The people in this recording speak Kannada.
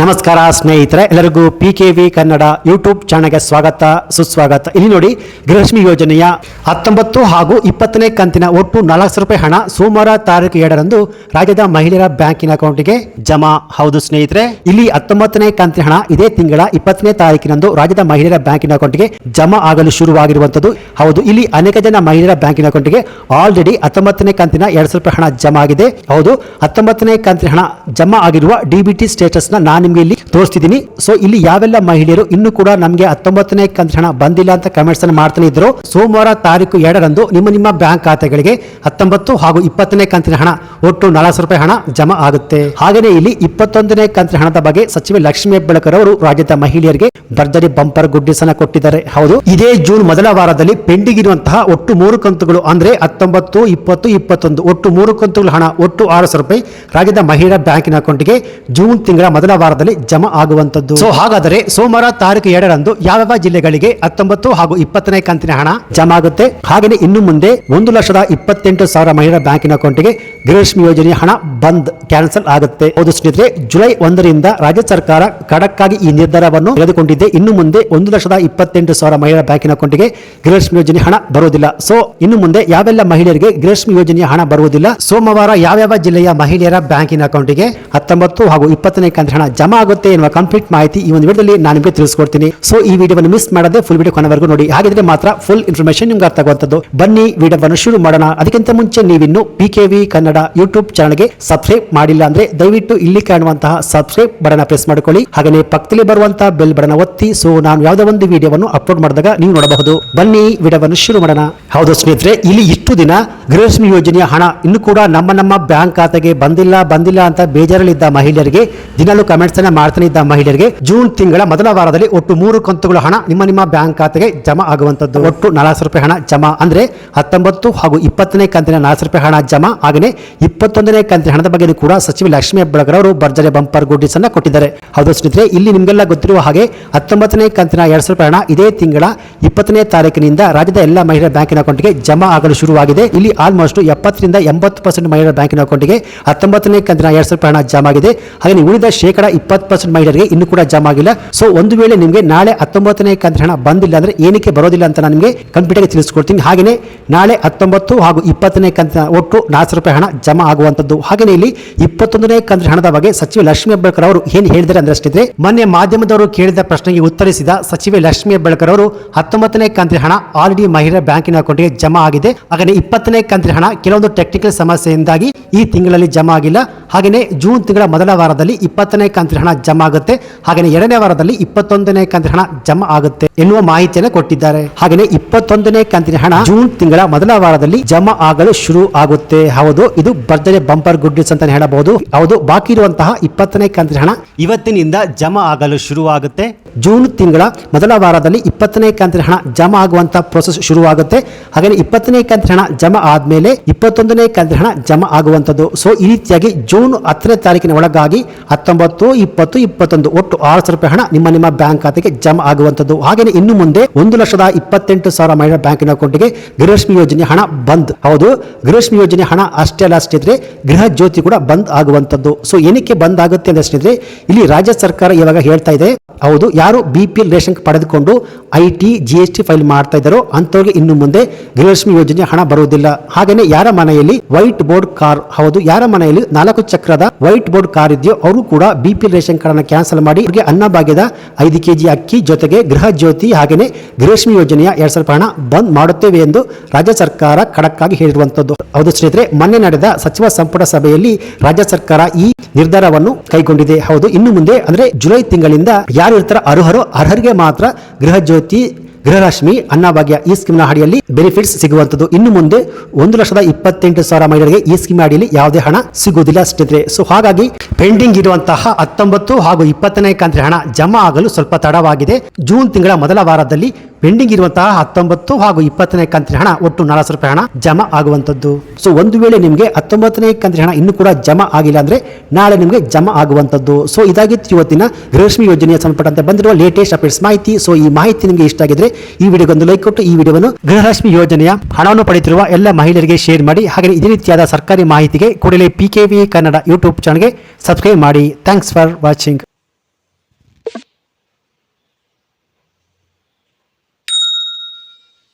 ನಮಸ್ಕಾರ ಸ್ನೇಹಿತರೆ, ಎಲ್ಲರಿಗೂ PKV ಕನ್ನಡ ಯೂಟ್ಯೂಬ್ ಚಾನಲ್ಗೆ ಸ್ವಾಗತ ಸುಸ್ವಾಗತ. ಇಲ್ಲಿ ನೋಡಿ, ಗೃಹಲಕ್ಷ್ಮಿ ಯೋಜನೆಯ 19 ಹಾಗೂ 20ನೇ ಕಂತಿನ ಒಟ್ಟು 4 ರೂಪಾಯಿ ಹಣ ಸೋಮವಾರ ತಾರೀಕು 7ರಂದು ರಾಜ್ಯದ ಮಹಿಳೆಯರ ಬ್ಯಾಂಕಿನ ಅಕೌಂಟ್ಗೆ ಜಮಾ. ಹೌದು ಸ್ನೇಹಿತರೆ, ಇಲ್ಲಿ 19ನೇ ಕಂತಿನ ಹಣ ಇದೇ ತಿಂಗಳ 20ನೇ ತಾರೀಕಿನಂದು ರಾಜ್ಯದ ಮಹಿಳೆಯರ ಬ್ಯಾಂಕಿನ ಅಕೌಂಟ್ಗೆ ಜಮಾ ಆಗಲು ಶುರುವಾಗಿರುವಂತದ್ದು. ಹೌದು, ಇಲ್ಲಿ ಅನೇಕ ಜನ ಮಹಿಳೆಯರ ಬ್ಯಾಂಕಿನ ಅಕೌಂಟ್ಗೆ ಆಲ್ರೆಡಿ 19ನೇ ಕಂತಿನ 200 ರೂಪಾಯಿ ಹಣ ಜಮಾ ಆಗಿದೆ. ಹೌದು, 19ನೇ ಕಂತಿನ ಹಣ ಜಮಾ ಆಗಿರುವ DBT ಸ್ಟೇಟಸ್ ನಾನು ನಿಮಗೆ ಇಲ್ಲಿ ತೋರಿಸ್ತಿದ್ದೀನಿ. ಸೊ ಇಲ್ಲಿ ಯಾವೆಲ್ಲ ಮಹಿಳೆಯರು ಇನ್ನು ಕೂಡ ನಮಗೆ 19ನೇ ಕಂತಿನ ಹಣ ಬಂದಿಲ್ಲ ಅಂತ ಕಮೆಂಟ್ಸ್ ಅನ್ನು ಮಾಡ್ತಾನೆ ಇದ್ರು, ಸೋಮವಾರ ತಾರೀಕು 2ರಂದು ನಿಮ್ಮ ಬ್ಯಾಂಕ್ ಖಾತೆಗಳಿಗೆ 19 ಹಾಗೂ 20ನೇ ಕಂತಿನ ಹಣ ಒಟ್ಟು 400 ರೂಪಾಯಿ ಹಣ ಜಮಾ ಆಗುತ್ತೆ. ಹಾಗೆಯೇ ಇಲ್ಲಿ 21ನೇ ಕಂತಿನ ಹಣದ ಬಗ್ಗೆ ಸಚಿವೆ ಲಕ್ಷ್ಮೀ ಹೆಬ್ಬಾಳ್ಕರ್ ಅವರು ರಾಜ್ಯದ ಮಹಿಳೆಯರಿಗೆ ಭರ್ಜರಿ ಬಂಪರ್ ಗುಡ್ ನ್ಯೂಸ್ ಅನ್ನು ಕೊಟ್ಟಿದ್ದಾರೆ. ಹೌದು, ಇದೇ ಜೂನ್ ಮೊದಲ ವಾರದಲ್ಲಿ ಪೆಂಡಿಂಗ್ ಇರುವಂತಹ ಒಟ್ಟು 3 ಕಂತುಗಳು ಅಂದ್ರೆ 19, 20, 21 ಒಟ್ಟು 3 ಕಂತುಗಳ ಹಣ ಒಟ್ಟು 600 ರೂಪಾಯಿ ರಾಜ್ಯದ ಮಹಿಳೆಯರ ಬ್ಯಾಂಕಿನ ಅಕೌಂಟ್ಗೆ ಜೂನ್ ತಿಂಗಳ ಮೊದಲ ವಾರದಲ್ಲಿ ಜಮಾ ಆಗುವಂತದ್ದು. ಸೊ ಹಾಗಾದರೆ ಸೋಮವಾರ ತಾರೀಕು 2ರಂದು ಯಾವ ಜಿಲ್ಲೆಗಳಿಗೆ 19 ಹಾಗೂ 20ನೇ ಕಂತಿನ ಹಣ ಜಮಾ ಆಗುತ್ತೆ? ಹಾಗೆಯೇ ಇನ್ನು ಮುಂದೆ 1,28,000 ಮಹಿಳೆಯರ ಬ್ಯಾಂಕಿನ ಅಕೌಂಟ್ಗೆ ಗೃಹಲಕ್ಷ್ಮಿ ಯೋಜನೆಯ ಹಣ ಬಂದ್ ಕ್ಯಾನ್ಸಲ್ ಆಗುತ್ತೆ. ಹೌದು ಸ್ನೇಹಿತರೆ, ಜುಲೈ 1ರಿಂದ ರಾಜ್ಯ ಸರ್ಕಾರ ಖಡಕ್ ಆಗಿ ಈ ನಿರ್ಧಾರವನ್ನು ತೆಗೆದುಕೊಂಡಿದೆ. ಇನ್ನು ಮುಂದೆ 1,28,000 ಮಹಿಳೆಯರ ಬ್ಯಾಂಕಿನ ಅಕೌಂಟ್ಗೆ ಗೃಹಲಕ್ಷ್ಮಿ ಯೋಜನೆ ಹಣ ಬರುವುದಿಲ್ಲ. ಸೊ ಇನ್ನು ಮುಂದೆ ಯಾವೆಲ್ಲ ಮಹಿಳೆಯರಿಗೆ ಗೃಹಲಕ್ಷ್ಮಿ ಯೋಜನೆಯ ಹಣ ಬರುವುದಿಲ್ಲ, ಸೋಮವಾರ ಯಾವ್ಯಾವ ಜಿಲ್ಲೆಯ ಮಹಿಳೆಯರ ಬ್ಯಾಂಕಿನ ಅಕೌಂಟ್ಗೆ 19 ಹಾಗೂ 20ನೇ ಕಂತಿನ ಹಣ ಜಮಾ ಆಗುತ್ತೆ ಎನ್ನುವ ಕಂಪ್ಲೀಟ್ ಮಾಹಿತಿ ಈ ಒಂದು ವಿಡಿಯೋದಲ್ಲಿ ನಾನು ನಿಮಗೆ ತಿಳಿಸ್ಕೊಡ್ತೀನಿ. ಸೊ ಈ ವಿಡಿಯೋವನ್ನು ಮಿಸ್ ಮಾಡದೆ ಫುಲ್ ವಿಡಿಯೋ ಕೊನೆವರೆಗೂ ನೋಡಿ, ಹಾಗಿದ್ರೆ ಮಾತ್ರ ಫುಲ್ ಇನ್ಫಾರ್ಮೇಶನ್ ನಿಮ್ಗೆ ಅರ್ಥ ಆಗುವಂತದ್ದು. ಬನ್ನಿ ವಿಡಿಯೋವನ್ನು ಶುರು ಮಾಡೋಣ. ಅದಕ್ಕಿಂತ ಮುಂಚೆ ನೀವಿನ್ನು PKV ಕನ್ನಡ ಯೂಟ್ಯೂಬ್ ಚಾನಲ್ಗೆ ಸಬ್ಸ್ಕ್ರೈಬ್ ಮಾಡಿಲ್ಲ ಅಂದ್ರೆ ದಯವಿಟ್ಟು ಇಲ್ಲಿ ಕಾಣುವಂತಹ ಸಬ್ಸ್ಕ್ರೈಬ್ ಬಟನ್ ಪ್ರೆಸ್ ಮಾಡ್ಕೊಳ್ಳಿ. ಹಾಗೆಯೇ ಪಕ್ಕದಲ್ಲಿ ಬರುವಂತಹ ಬೆಲ್ ಬಟನ್ ಒತ್ತಿ. ಸೊ ನಾನು ಯಾವುದೇ ಒಂದು ವಿಡಿಯೋವನ್ನು ಅಪ್ಲೋಡ್ ಮಾಡಿದಾಗ ನೀವು ನೋಡಬಹುದು. ಬನ್ನಿ ವಿಡಿಯೋವನ್ನು ಶುರು ಮಾಡೋಣ. ಹೌದು ಸ್ನೇಹಿತರೆ, ಇಲ್ಲಿ ಇಷ್ಟು ದಿನ ಗೃಹಲಕ್ಷ್ಮಿ ಯೋಜನೆಯ ಹಣ ಇನ್ನು ಕೂಡ ನಮ್ಮ ಬ್ಯಾಂಕ್ ಖಾತೆಗೆ ಬಂದಿಲ್ಲ ಅಂತ ಬೇಜಾರಲ್ಲಿದ್ದ ಮಹಿಳೆಯರಿಗೆ, ದಿನಲೂ ಕಮೆಂಟ್ಸ್ ಅನ್ನ ಮಾಡ್ತಾನೆ ಇದ್ದ ಮಹಿಳೆಯರಿಗೆ ಜೂನ್ ತಿಂಗಳ ಮೊದಲ ವಾರದಲ್ಲಿ ಒಟ್ಟು 3 ಕಂತುಗಳ ಹಣ ನಿಮ್ಮ ಬ್ಯಾಂಕ್ ಖಾತೆಗೆ ಜಮಾ ಆಗುವಂತದ್ದು. ಒಟ್ಟು 400 ರೂಪಾಯಿ ಹಣ ಜಮಾ ಅಂದ್ರೆ 19 ಹಾಗೂ 20ನೇ ಕಂತಿನ 400 ರೂಪಾಯಿ ಹಣ ಜಮಾ. ಹಾಗೆಯೇ 21ನೇ ಕಂತಿನ ಹಣದ ಬಗ್ಗೆ ಕೂಡ ಸಚಿವೆ ಲಕ್ಷ್ಮೀ ಹೆಬ್ಬಾಳ್ಕರ್ ಅವರು ಭರ್ಜರಿ ಬಂಪರ್ ಗುಡ್ ನ್ಯೂಸ್ ಅನ್ನ ಕೊಟ್ಟಿದ್ದಾರೆ. ಹೌದು ಸ್ನೇಹಿತರೆ, ಇಲ್ಲಿ ನಿಮಗೆಲ್ಲ ಗೊತ್ತಿರುವ ಹಾಗೆ 19ನೇ ಕಂತಿನ 200 ರೂಪಾಯಿ ಹಣ ಇದೇ ತಿಂಗಳ 20ನೇ ತಾರೀಕಿನಿಂದ ರಾಜ್ಯದ ಎಲ್ಲ ಮಹಿಳೆಯರ ಬ್ಯಾಂಕಿನ ಅಕೌಂಟ್ಗೆ ಜಮಾ ಆಗಲು ಶುರುವಾಗಿದೆ. ಇಲ್ಲಿ ಆಲ್ಮೋಸ್ಟ್ 70ರಿಂದ 80% ಮಹಿಳೆಯರ ಬ್ಯಾಂಕಿನ ಅಕೌಂಟ್ಗೆ 19ನೇ ಕಂತಿನ 200 ರೂಪಾಯಿ ಹಣ ಜಮಾ ಆಗಿದೆ. ಹಾಗೆ ಉಳಿದ 20% ಮಹಿಳೆಯರಿಗೆ ಇನ್ನೂ ಕೂಡ ಜಮಾ ಆಗಿಲ್ಲ. ಸೊ ಒಂದು ವೇಳೆ ನಿಮಗೆ ನಾಳೆ 19ನೇ ಕಂತಿನ ಹಣ ಬಂದಿಲ್ಲ ಅಂದ್ರೆ ಏನಕ್ಕೆ ಬರೋದಿಲ್ಲ ಅಂತ ನಾನು ನಿಮಗೆ ಕಂಪ್ಲೀಟ್ ಆಗಿ ತಿಳಿಸ್ಕೊಡ್ತೀನಿ. ಹಾಗೆಯೇ ನಾಳೆ 19 ಹಾಗೂ 20ನೇ ಕಂತಿನ ಒಟ್ಟು 400 ರೂಪಾಯಿ ಹಣ ಜಮಾ ಆಗುವಂತದ್ದು. ಹಾಗೆಯೇ ಇಲ್ಲಿ 21ನೇ ಕಂತಿನ ಹಣದ ಬಗ್ಗೆ ಸಚಿವೆ ಲಕ್ಷ್ಮೀ ಹೆಬ್ಬಾಳ್ಕರ್ ಅವರು ಏನ್ ಹೇಳಿದ್ದಾರೆ ಅಂದ್ರೆ ಅಷ್ಟಿದ್ರೆ, ಮೊನ್ನೆ ಮಾಧ್ಯಮದವರು ಕೇಳಿದ ಪ್ರಶ್ನೆಗೆ ಉತ್ತರಿಸಿದ ಸಚಿವೆ ಲಕ್ಷ್ಮೀ ಹೆಬ್ಬಾಳ್ಕರ್ ಅವರು 19ನೇ ಕಂತಿನ ಹಣ ಆಲ್ರೆಡಿ ಮಹಿಳೆಯರ ಬ್ಯಾಂಕಿನ ಅಕೌಂಟ್ಗೆ ಜಮಾ ಆಗಿದೆ. ಹಾಗೆಯೇ 20ನೇ ಕಂತಿನ ಹಣ ಕೆಲವೊಂದು ಟೆಕ್ನಿಕಲ್ ಸಮಸ್ಯೆಯಿಂದಾಗಿ ಈ ತಿಂಗಳಲ್ಲಿ ಜಮಾ ಆಗಿಲ್ಲ. ಹಾಗೆಯೇ ಜೂನ್ ತಿಂಗಳ ಮೊದಲ ವಾರದಲ್ಲಿ 20ನೇ ಕಂತಿನ ಹಣ ಜಮಾ ಆಗುತ್ತೆ. ಹಾಗೆಯೇ 2ನೇ ವಾರದಲ್ಲಿ 21ನೇ ಕಂತಿನ ಹಣ ಜಮಾ ಆಗುತ್ತೆ ಎನ್ನುವ ಮಾಹಿತಿಯನ್ನು ಕೊಟ್ಟಿದ್ದಾರೆ. ಹಾಗೆಯೇ 21ನೇ ಕಂತಿನ ಹಣ ಜೂನ್ ತಿಂಗಳ ಮೊದಲ ವಾರದಲ್ಲಿ ಜಮಾ ಆಗಲು ಶುರು ಆಗುತ್ತೆ. ಹೌದು, ಇದು ಭರ್ಜರಿ ಬಂಪರ್ ಗುಡ್ ನ್ಯೂಸ್ ಅಂತ ಹೇಳಬಹುದು. ಹೌದು, ಬಾಕಿ ಇರುವಂತಹ 20ನೇ ಕಂತಿನ ಹಣ ಇವತ್ತಿನಿಂದ ಜಮಾ ಆಗಲು ಶುರುವಾಗುತ್ತೆ. ಜೂನ್ ತಿಂಗಳ ಮೊದಲ ವಾರದಲ್ಲಿ 20ನೇ ಕಂತಿನ ಹಣ ಜಮಾ ಆಗುವಂತಹ ಪ್ರೋಸೆಸ್ ಶುರುವಾಗುತ್ತೆ. ಹಾಗೆಯೇ 20ನೇ ಕಂತಿನ ಹಣ ಜಮಾ ಆದ್ಮೇಲೆ 21ನೇ ಕಂತಿನ ಹಣ ಜಮಾ ಆಗುವಂತದ್ದು. ಸೊ ಈ ರೀತಿಯಾಗಿ ಜೂನ್ 10ನೇ ತಾರೀಕಿನ ಒಳಗಾಗಿ 19, 20, 21 ಒಟ್ಟು 600 ರೂಪಾಯಿ ಹಣ ನಿಮ್ಮ ಬ್ಯಾಂಕ್ ಖಾತೆಗೆ ಜಮಾ ಆಗುವಂತದ್ದು. ಹಾಗೆಯೇ ಇನ್ನು ಮುಂದೆ 1,28,000 ಮಹಿಳೆಯರ ಬ್ಯಾಂಕಿನ ಅಕೌಂಟ್ಗೆ ಗೃಹಲಕ್ಷ್ಮಿ ಯೋಜನೆ ಹಣ ಬಂದ್. ಹೌದು, ಗೃಹಲಕ್ಷ್ಮಿ ಯೋಜನೆ ಹಣ ಅಷ್ಟೇ ಅಲ್ಲ ಸ್ನೇಹಿತರೆ, ಗೃಹ ಜ್ಯೋತಿ ಕೂಡ ಬಂದ್ ಆಗುವಂತದ್ದು. ಸೊ ಏನಕ್ಕೆ ಬಂದ್ ಆಗುತ್ತೆ ಅಂದ್ರೆ ಸ್ನೇಹಿತರೆ, ಇಲ್ಲಿ ರಾಜ್ಯ ಸರ್ಕಾರ ಇವಾಗ ಹೇಳ್ತಾ ಇದೆ, ಹೌದು, ಯಾರು BPL ರೇಷನ್ ಪಡೆದುಕೊಂಡು IT, GST ಫೈಲ್ ಮಾಡ್ತಾ ಇದ್ದಾರೋ ಅಂತವ್ರಿಗೆ ಇನ್ನು ಮುಂದೆ ಗೃಹಲಕ್ಷ್ಮಿ ಯೋಜನೆ ಹಣ ಬರುವುದಿಲ್ಲ. ಹಾಗೆಯೇ ಯಾರ ಮನೆಯಲ್ಲಿ ವೈಟ್ ಬೋರ್ಡ್ ಕಾರ್, ಹೌದು, ಯಾರ ಮನೆಯಲ್ಲಿ 4 ಚಕ್ರದ ವೈಟ್ ಬೋರ್ಡ್ ಕಾರ್ ಇದೆಯೋ ಅವರು ಕೂಡ BPL ರೇಷನ್ ಕಾರ್ಡ್ ಅನ್ನು ಕ್ಯಾನ್ಸಲ್ ಮಾಡಿ ಅವರಿಗೆ ಅನ್ನಭಾಗ್ಯದ 5 kg ಅಕ್ಕಿ ಜೊತೆಗೆ ಗೃಹ ಜ್ಯೋತಿ ಹಾಗೆಯೇ ಗೃಹಲಕ್ಷ್ಮಿ ಯೋಜನೆಯ 200 ರೂಪಾಯಿ ಹಣ ಬಂದ್ ಮಾಡುತ್ತೇವೆ ಎಂದು ರಾಜ್ಯ ಸರ್ಕಾರ ಖಡಕ್ ಆಗಿ ಹೇಳಿರುವಂತದ್ದು. ಹೌದು ಸ್ನೇಹಿತರೆ, ಮೊನ್ನೆ ನಡೆದ ಸಚಿವ ಸಂಪುಟ ಸಭೆಯಲ್ಲಿ ರಾಜ್ಯ ಸರ್ಕಾರ ಈ ನಿರ್ಧಾರವನ್ನು ಕೈಗೊಂಡಿದೆ. ಹೌದು, ಇನ್ನು ಮುಂದೆ ಅಂದ್ರೆ ಜುಲೈ ತಿಂಗಳಿಂದ ಯಾರು ಇರ್ತಾರ ಅರ್ಹರಿಗೆ ಮಾತ್ರ ಗೃಹ ಜ್ಯೋತಿ, ಗೃಹಲಕ್ಷ್ಮಿ, ಅನ್ನಭಾಗ್ಯ ಈ ಸ್ಕೀಮ್ ನ ಅಡಿಯಲ್ಲಿ ಬೆನಿಫಿಟ್ಸ್ ಸಿಗುವಂತದ್ದು. ಇನ್ನು ಮುಂದೆ 1,28,000 ಮಹಿಳೆಯರಿಗೆ ಈ ಸ್ಕೀಮ್ ಅಡಿಯಲ್ಲಿ ಯಾವುದೇ ಹಣ ಸಿಗುವುದಿಲ್ಲ ಸ್ನೇಹಿತರೆ. ಸೊ ಹಾಗಾಗಿ ಪೆಂಡಿಂಗ್ ಇರುವಂತಹ 19 ಹಾಗೂ 20ನೇ ಕಂತಿನ ಹಣ ಜಮಾ ಆಗಲು ಸ್ವಲ್ಪ ತಡವಾಗಿದೆ. ಜೂನ್ ತಿಂಗಳ ಮೊದಲ ವಾರದಲ್ಲಿ ಪೆಂಡಿಂಗ್ ಇರುವಂತಹ 19 ಹಾಗೂ 20ನೇ ಕಂತಿನ ಹಣ ಒಟ್ಟು 400 ರೂಪಾಯಿ ಹಣ ಜಮಾ ಆಗುವಂತದ್ದು. ಸೊ ಒಂದು ವೇಳೆ ನಿಮಗೆ 19ನೇ ಕಂತಿನ ಹಣ ಇನ್ನೂ ಕೂಡ ಜಮಾ ಆಗಿಲ್ಲ ಅಂದ್ರೆ ನಾಳೆ ನಿಮಗೆ ಜಮಾ ಆಗುವಂತದ್ದು. ಸೊ ಇದಾಗಿತ್ತು ಇವತ್ತಿನ ಗೃಹಲಕ್ಷ್ಮಿ ಯೋಜನೆಯ ಸಂಬಂಧಪಟ್ಟಂತೆ ಬಂದಿರುವ ಲೇಟೆಸ್ಟ್ ಅಪ್ಡೇಟ್ಸ್ ಮಾಹಿತಿ. ಸೊ ಈ ಮಾಹಿತಿ ನಿಮಗೆ ಇಷ್ಟ ಆಗಿದ್ರೆ ಈ ವಿಡಿಯೋಗೊಂದು ಲೈಕ್ ಕೊಟ್ಟು ಈ ವಿಡಿಯೋವನ್ನು ಗೃಹಲಕ್ಷ್ಮಿ ಯೋಜನೆಯ ಹಣವನ್ನು ಪಡೆಯುತ್ತಿರುವ ಎಲ್ಲ ಮಹಿಳೆಯರಿಗೆ ಶೇರ್ ಮಾಡಿ. ಹಾಗೆ ಇದೇ ರೀತಿಯಾದ ಸರ್ಕಾರಿ ಮಾಹಿತಿಗೆ ಕೂಡಲೇ PKV ಕನ್ನಡ ಯೂಟ್ಯೂಬ್ ಚಾನಲ್ಗೆ ಸಬ್ಸ್ಕ್ರೈಬ್ ಮಾಡಿ. Thanks for watching.